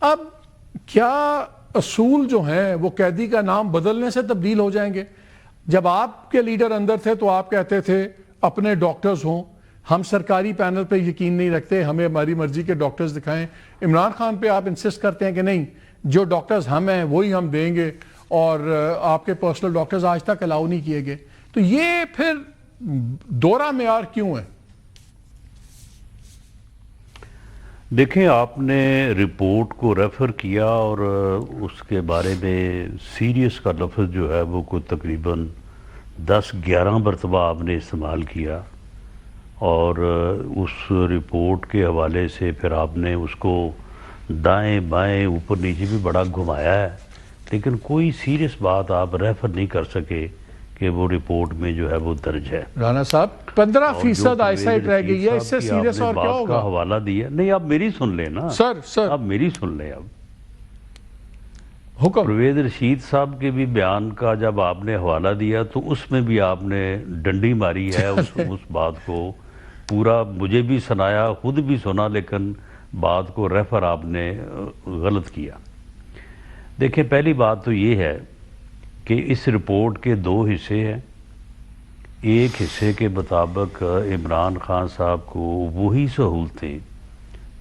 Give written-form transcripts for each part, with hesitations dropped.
اب کیا اصول جو ہیں وہ قیدی کا نام بدلنے سے تبدیل ہو جائیں گے؟ جب آپ کے لیڈر اندر تھے تو آپ کہتے تھے اپنے ڈاکٹرز ہوں، ہم سرکاری پینل پہ یقین نہیں رکھتے، ہمیں ہماری مرضی کے ڈاکٹرز دکھائیں۔ عمران خان پہ آپ انسسٹ کرتے ہیں کہ نہیں، جو ڈاکٹرز ہم ہیں وہی ہم دیں گے، اور آپ کے پرسنل ڈاکٹرز آج تک الاؤ نہیں کیے گئے۔ تو یہ پھر دورہ معیار کیوں ہے؟ دیکھیں، آپ نے رپورٹ کو ریفر کیا اور اس کے بارے میں سیریس کا لفظ جو ہے وہ کوئی تقریباً 10-11 مرتبہ آپ نے استعمال کیا، اور اس رپورٹ کے حوالے سے پھر آپ نے اس کو دائیں بائیں اوپر نیچے بھی بڑا گھمایا ہے، لیکن کوئی سیریس بات آپ ریفر نہیں کر سکے کہ وہ رپورٹ میں جو ہے وہ درج ہے۔ رانا صاحب 15% آئی سائٹ رہ گئی ہے، اس سے سیریس اور کیا بات ہوگا؟ کا حوالہ دیا نہیں، آپ میری سن لیں نا سر آپ میری سن لیں۔ اب حکم۔ پرویز رشید صاحب کے بھی بیان کا جب آپ نے حوالہ دیا تو اس میں بھی آپ نے ڈنڈی ماری ہے اس بات کو پورا، مجھے بھی سنایا، خود بھی سنا، لیکن بات کو ریفر آپ نے غلط کیا۔ دیکھیں، پہلی بات تو یہ ہے کہ اس رپورٹ کے 2 حصے ہیں۔ ایک حصے کے مطابق عمران خان صاحب کو وہی سہولتیں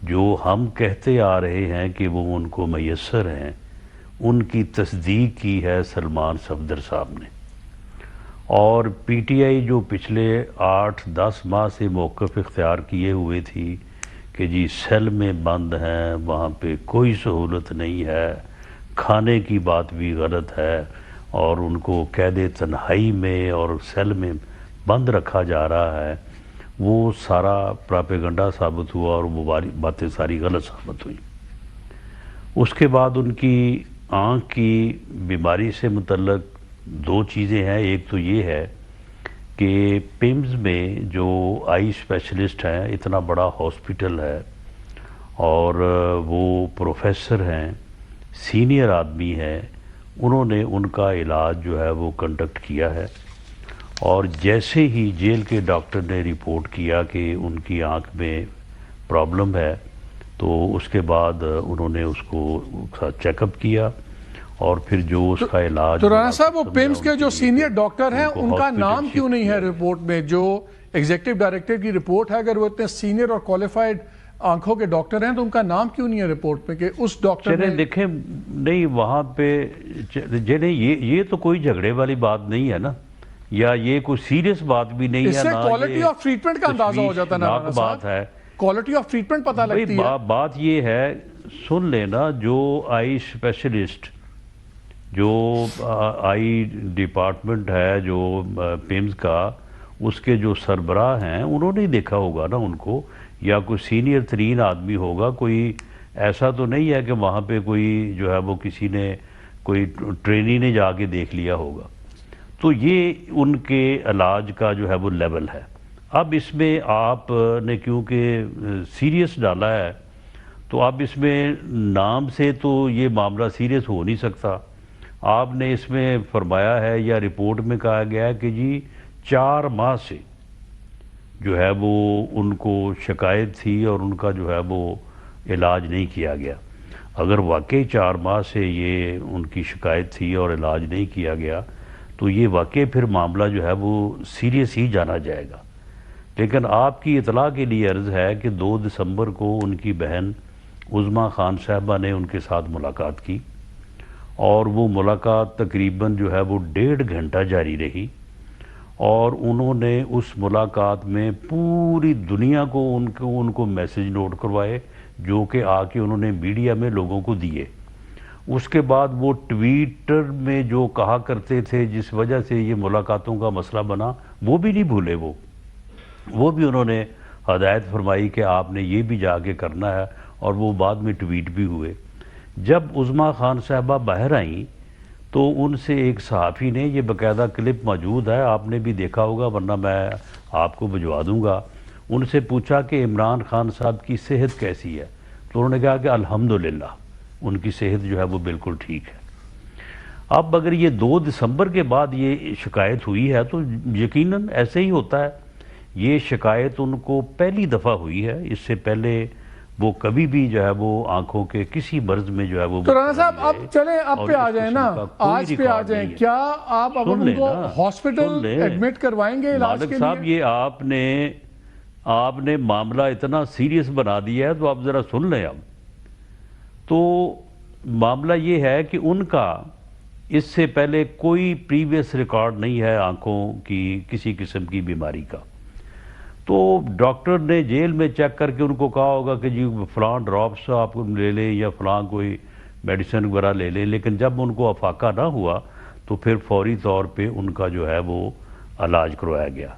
جو ہم کہتے آ رہے ہیں کہ وہ ان کو میسر ہیں، ان کی تصدیق کی ہے سلمان صفدر صاحب نے، اور پی ٹی آئی جو پچھلے 8-10 ماہ سے موقف اختیار کیے ہوئے تھی کہ جی سیل میں بند ہیں، وہاں پہ کوئی سہولت نہیں ہے، کھانے کی بات بھی غلط ہے، اور ان کو قید تنہائی میں اور سیل میں بند رکھا جا رہا ہے، وہ سارا پراپیگنڈا ثابت ہوا اور وہ باتیں ساری غلط ثابت ہوئیں۔ اس کے بعد ان کی آنکھ کی بیماری سے متعلق 2 چیزیں ہیں۔ ایک تو یہ ہے کہ پیمز میں جو آئی اسپیشلسٹ ہیں، اتنا بڑا ہاسپٹل ہے، اور وہ پروفیسر ہیں، سینئر آدمی ہیں، انہوں نے ان کا علاج جو ہے وہ کنڈکٹ کیا ہے، اور جیسے ہی جیل کے ڈاکٹر نے رپورٹ کیا کہ ان کی آنکھ میں پرابلم ہے، تو اس کے بعد انہوں نے اس کو چیک اپ کیا، اور پھر جو اس کا علاج... تو رانا صاحب وہ پیمز کے جو سینئر ڈاکٹر ہیں ان کا نام کیوں نہیں ہے رپورٹ میں؟ جو ایگزیکٹو ڈائریکٹر کی رپورٹ ہے، اگر وہ اتنے سینئر اور کوالیفائڈ آنکھوں کے ڈاکٹر ہیں تو ان کا نام کیوں نہیں ہے رپورٹ پہ کہ اس ڈاکٹر نے... دیکھیں، نہیں وہاں پہ یہ تو کوئی جھگڑے والی بات نہیں ہے نا، یا یہ کوئی سیریس بات بھی نہیں ہے، اس سے کوالٹی آف ٹریٹمنٹ کا اندازہ ہو جاتا ہے نا رانا بات ہے، کوالٹی آف ٹریٹمنٹ پتہ لگتی ہے۔ بات یہ ہے، سن لینا، جو آئی اسپیشلسٹ، جو آئی ڈپارٹمنٹ ہے جو پیمز کا، اس کے جو سربراہ ہیں انہوں نے دیکھا ہوگا نا ان کو، یا کوئی سینئر ترین آدمی ہوگا، کوئی ایسا تو نہیں ہے کہ وہاں پہ کوئی جو ہے وہ کسی نے، کوئی ٹرینی نے جا کے دیکھ لیا ہوگا۔ تو یہ ان کے علاج کا جو ہے وہ لیول ہے۔ اب اس میں آپ نے کیونکہ سیریس ڈالا ہے، تو اب اس میں نام سے تو یہ معاملہ سیریس ہو نہیں سکتا۔ آپ نے اس میں فرمایا ہے یا رپورٹ میں کہا گیا ہے کہ جی 4 ماہ سے جو ہے وہ ان کو شکایت تھی اور ان کا جو ہے وہ علاج نہیں کیا گیا۔ اگر واقعی 4 ماہ سے یہ ان کی شکایت تھی اور علاج نہیں کیا گیا تو یہ واقعی پھر معاملہ جو ہے وہ سیریس ہی جانا جائے گا۔ لیکن آپ کی اطلاع کے لیے عرض ہے کہ 2 دسمبر کو ان کی بہن عظمیٰ خان صاحبہ نے ان کے ساتھ ملاقات کی، اور وہ ملاقات تقریباً جو ہے وہ 1.5 گھنٹہ جاری رہی، اور انہوں نے اس ملاقات میں پوری دنیا کو ان کو میسج نوٹ کروائے، جو کہ آ کے انہوں نے میڈیا میں لوگوں کو دیے۔ اس کے بعد وہ ٹویٹر میں جو کہا کرتے تھے جس وجہ سے یہ ملاقاتوں کا مسئلہ بنا، وہ بھی نہیں بھولے، وہ بھی انہوں نے ہدایت فرمائی کہ آپ نے یہ بھی جا کے کرنا ہے، اور وہ بعد میں ٹویٹ بھی ہوئے۔ جب عظمیٰ خان صاحبہ باہر آئیں تو ان سے ایک صحافی نے، یہ باقاعدہ کلپ موجود ہے، آپ نے بھی دیکھا ہوگا ورنہ میں آپ کو بھجوا دوں گا، ان سے پوچھا کہ عمران خان صاحب کی صحت کیسی ہے؟ تو انہوں نے کہا کہ الحمدللہ ان کی صحت جو ہے وہ بالکل ٹھیک ہے۔ اب اگر یہ 2 دسمبر کے بعد یہ شکایت ہوئی ہے تو یقیناً ایسے ہی ہوتا ہے۔ یہ شکایت ان کو پہلی دفعہ ہوئی ہے، اس سے پہلے وہ کبھی بھی جو ہے وہ آنکھوں کے کسی مرض میں جو ہے وہ تو رانا صاحب اب چلیں اب اور پہ آ اس جائیں قسم نا، کا کوئی آج پہ آ ریکارڈ جائیں، نہیں ہے۔ کیا آپ اب سن ان لیں کو نا، ہاسپٹل سن لیں۔ ایڈمٹ کروائیں گے علاج مالک کے صاحب لیے؟ یہ آپ نے معاملہ اتنا سیریس بنا دیا ہے، تو آپ ذرا سن لیں اب۔ تو معاملہ یہ ہے کہ ان کا اس سے پہلے کوئی پریویس ریکارڈ نہیں ہے آنکھوں کی کسی قسم کی بیماری کا۔ تو ڈاکٹر نے جیل میں چیک کر کے ان کو کہا ہوگا کہ جی فلاں ڈراپس آپ لے لیں یا فلاں کوئی میڈیسن وغیرہ لے لیں، لیکن جب ان کو افاقہ نہ ہوا تو پھر فوری طور پہ ان کا جو ہے وہ علاج کروایا گیا۔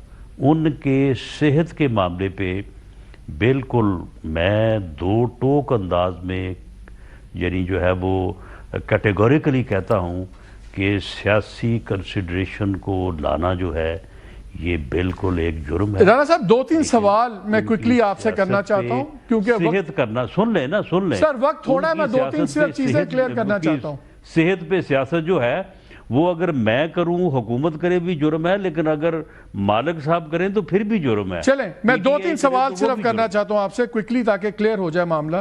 ان کے صحت کے معاملے پہ بالکل میں دو ٹوک انداز میں یعنی جو ہے وہ کیٹیگوریکلی کہتا ہوں کہ سیاسی کنسیڈریشن کو لانا جو ہے یہ بالکل ایک جرم ہے۔ رانا صاحب 2-3 سوال میں کوئکلی آپ سے کرنا چاہتا ہوں کیونکہ صحت کرنا، سن لیں نا، سن لیں سر وقت تھوڑا ہے، میں 2-3 صرف چیزیں کلیئر کرنا چاہتا ہوں۔ صحت پہ سیاست جو ہے وہ اگر میں کروں، حکومت کرے بھی جرم ہے، لیکن اگر مالک صاحب کریں تو پھر بھی جرم ہے۔ چلیں میں پی ٹی آئی 2-3 کرے سوال تو وہ صرف بھی کرنا جرم ہے۔ چاہتا ہوں آپ سے کوئکلی تاکہ کلیئر ہو جائے معاملہ۔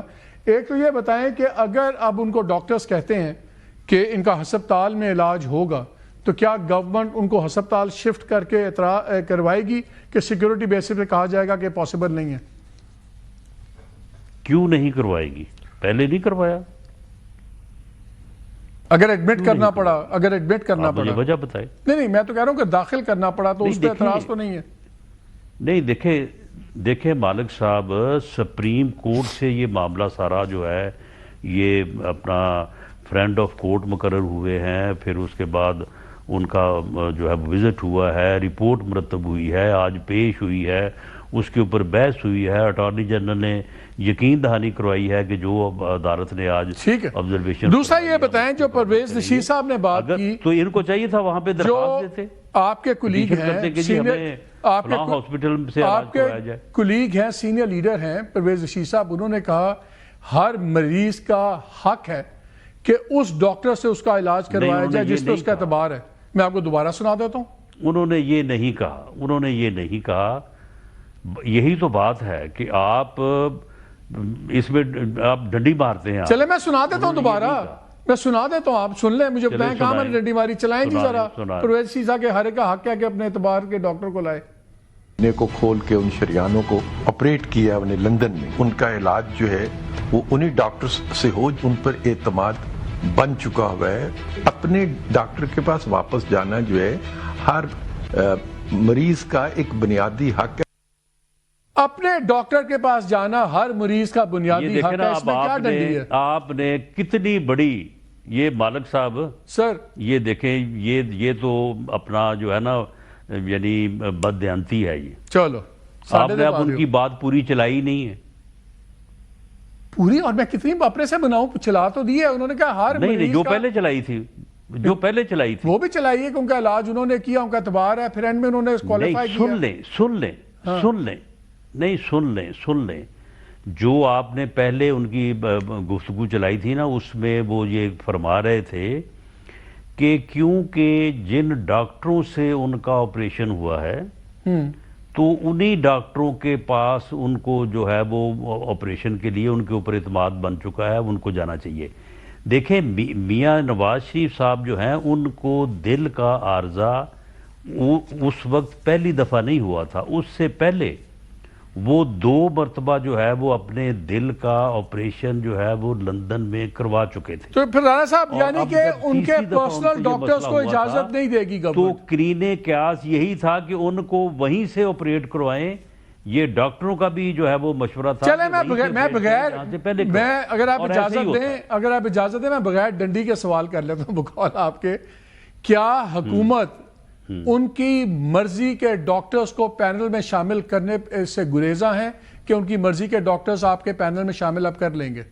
ایک تو یہ بتائیں کہ اگر اب ان کو ڈاکٹرز کہتے ہیں کہ ان کا ہسپتال میں علاج ہوگا تو کیا گورنمنٹ ان کو ہسپتال شفٹ کر کے کروائے گی کہ سیکیورٹی بیسس پہ کہا جائے گا کہ پاسبل نہیں ہے؟ کیوں نہیں کروائے گی؟ پہلے نہیں کروایا؟ اگر ایڈمٹ کرنا پڑا، اگر ایڈمٹ کرنا آپ مجھے پڑا، وجہ بتائیں۔ نہیں میں تو کہہ رہا ہوں کہ داخل کرنا پڑا تو اس پہ اعتراض تو نہیں ہے؟ نہیں دیکھیں مالک صاحب، سپریم کورٹ سے یہ معاملہ سارا جو ہے یہ اپنا فرینڈ آف کورٹ مقرر ہوئے ہیں، پھر اس کے بعد ان کا جو ہے وزٹ ہوا ہے، رپورٹ مرتب ہوئی ہے، آج پیش ہوئی ہے، اس کے اوپر بحث ہوئی ہے، اٹارنی جنرل نے یقین دہانی کروائی ہے کہ جو عدالت نے آج ٹھیک ہے۔ آبزرویشن۔ دوسرا یہ بتائیں جو پرویز رشید صاحب نے بات کی، تو ان کو چاہیے تھا وہاں پہ جو درخواست دیتے، آپ کے کولیگ ہیں فلاں ہاسپٹل سے علاج کروایا جائے۔ کولیگ ہیں، سینئر لیڈر ہیں پرویز رشید صاحب، انہوں نے کہا ہر مریض کا حق ہے کہ اس ڈاکٹر سے اس کا علاج کروایا جائے جس پہ اس کا اعتبار ہے۔ میں آپ کو دوبارہ سنا دیتا ہوں۔ انہوں نے یہ نہیں کہا، یہی تو بات ہے کہ آپ اس میں آپ ڈنڈی مارتے ہیں۔ چلے میں سنا دیتا ہوں دوبارہ، میں سنا دیتا ہوں، آپ سن لیں، مجھے بتائیں کہاں میں نے ڈنڈی ماری؟ چلائیں جی ذرا۔ پرویز رشید صاحب کے ہر ایک کا حق ہے کہ اپنے اعتبار کے ڈاکٹر کو لائے۔ کو کھول کے ان شریانوں کو آپریٹ کیا انہیں لندن میں، ان کا علاج جو ہے وہ انہی ڈاکٹر سے ہو، ان پر اعتماد بن چکا ہوا ہے۔ اپنے ڈاکٹر کے پاس واپس جانا جو ہے ہر مریض کا ایک بنیادی حق ہے۔ اپنے ڈاکٹر کے پاس جانا ہر مریض کا بنیادی حق ہے، اس میں کیا ڈنڈی ہے؟ آپ نے کتنی بڑی یہ مالک صاحب سر یہ دیکھیں، یہ تو اپنا جو ہے نا یعنی بددیانتی ہے۔ یہ چلو آپ نے اب ان کی بات پوری چلائی نہیں ہے پوری، اور میں کتنی اپنے سے بناؤں، چلا تو دی ہے انہوں نے کہا ہر نہیں مریض جو کا، پہلے چلائی تھی وہ بھی چلائی ہے کہ ان کا علاج انہوں نے کیا، ان کا اعتبار ہے، پھر اینڈ میں انہوں نے کوالیفائی کیا۔ سن لیں جو آپ نے پہلے ان کی گفتگو چلائی تھی نا، اس میں وہ یہ فرما رہے تھے کہ کیونکہ جن ڈاکٹروں سے ان کا آپریشن ہوا ہے تو انہی ڈاکٹروں کے پاس ان کو جو ہے وہ آپریشن کے لیے ان کے اوپر اعتماد بن چکا ہے، ان کو جانا چاہیے۔ دیکھیں میاں نواز شریف صاحب جو ہیں ان کو دل کا عارضہ اس وقت پہلی دفعہ نہیں ہوا تھا، اس سے پہلے وہ 2 مرتبہ جو ہے وہ اپنے دل کا آپریشن جو ہے وہ لندن میں کروا چکے تھے۔ تو پھر رانا صاحب یعنی کہ ان کے پرسنل ڈاکٹرز کو اجازت نہیں دے گی تو گورنمنٹ؟ کرینے قیاس یہی تھا کہ ان کو وہیں سے آپریٹ کروائیں، یہ ڈاکٹروں کا بھی جو ہے وہ مشورہ تھا۔ چلے میں اگر آپ اجازت دیں میں بغیر ڈنڈی کے سوال کر لیتا ہوں بقول آپ کے، کیا حکومت ان کی مرضی کے ڈاکٹرز کو پینل میں شامل کرنے سے گریزاں ہیں کہ ان کی مرضی کے ڈاکٹرز آپ کے پینل میں شامل اب کر لیں گے؟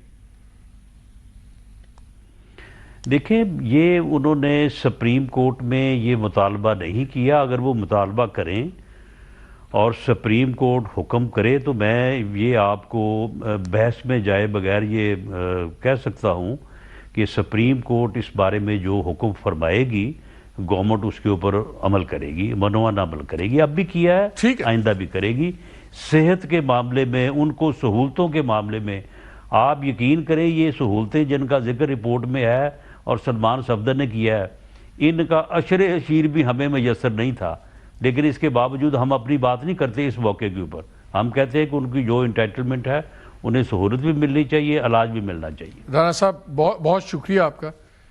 دیکھیں یہ انہوں نے سپریم کورٹ میں یہ مطالبہ نہیں کیا، اگر وہ مطالبہ کریں اور سپریم کورٹ حکم کرے تو میں یہ آپ کو بحث میں جائے بغیر یہ کہہ سکتا ہوں کہ سپریم کورٹ اس بارے میں جو حکم فرمائے گی گورنمنٹ اس کے اوپر عمل کرے گی، منوان عمل کرے گی، اب بھی کیا ہے، آئندہ بھی کرے گی۔ صحت کے معاملے میں، ان کو سہولتوں کے معاملے میں آپ یقین کریں یہ سہولتیں جن کا ذکر رپورٹ میں ہے اور سلمان صفدر نے کیا ہے، ان کا عشر اشیر بھی ہمیں میسر نہیں تھا، لیکن اس کے باوجود ہم اپنی بات نہیں کرتے اس موقع کے اوپر. ہم کہتے ہیں کہ ان کی جو انٹائٹلمنٹ ہے انہیں سہولت بھی ملنی چاہیے، علاج بھی ملنا چاہیے. رانا صاحب بہت شکریہ آپ کا.